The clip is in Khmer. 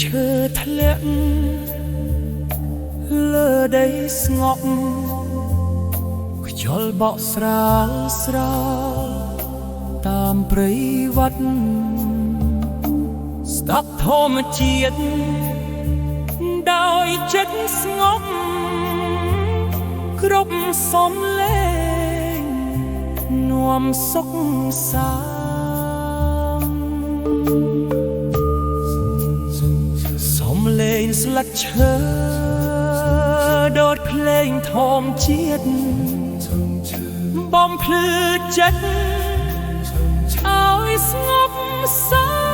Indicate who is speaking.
Speaker 1: ឈើធ្លាក់លើដីស្ងប់ខ្យល់បក់ស្រាលស្រាលតាមព្រៃវត្តស្ដាប់ធម្មជាតិដោយចិត្តស្ងប់គ្រប់សំឡេងនាំសុខសាន្តសំឡេងស្លឹកឈើដូចភ្លេងធម្មជាតិបំភ្លឺចិត្តឲ្យស្ងប់សា